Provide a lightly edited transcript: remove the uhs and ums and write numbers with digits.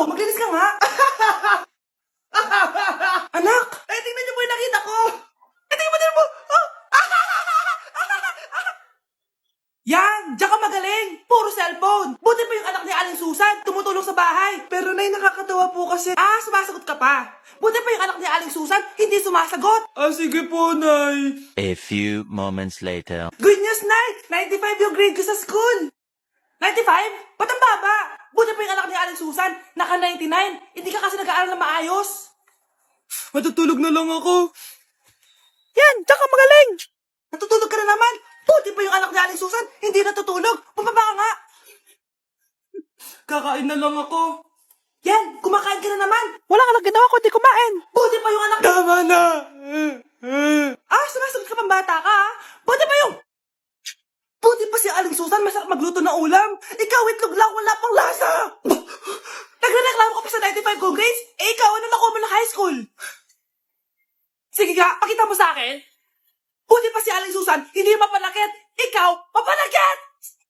Maglinis ka nga. Anak! Tingnan niyo po yung nakita ko! Tingnan mo! Oh. Yan! Diyan ka magaling! Puro cellphone! Buti pa yung anak ni Aling Susan, tumutulong sa bahay. Pero nay, nakakatawa po kasi. Sumasagot ka pa. Buti pa yung anak ni Aling Susan, hindi sumasagot. Sige po, nay. A few moments later. Good news, nay! 95 yung grade ko sa school. 95? Ba't ang baba? Buti pa yung anak ni Aling Susan, naka 99. Hindi ka kasi nag-aaral na maayos. Matutulog na lang ako. Yan! Diyan ka magaling! Natutulog ka na naman! Buti pa yung anak ni Aling Susan, hindi natutulog. Pumaba ka nga. Kakain na lang ako. Yan, kumakain ka na naman. Wala ka lang ginawa kundi kumain. Buti pa yung anak... Tama na. Sumasagot ka pang bata ka, ha? Buti pa yung... Buti pa si Aling Susan, masarap magluto ng ulam. Ikaw, itlog lang, wala pang lasa. Nagrereklamo ka pa sa 95 ko grades? Ikaw, ano nakuha mo ng high school? Sige nga, pakita mo sa akin. Buti pa si Aling Susan, hindi mapanakit. Ikaw,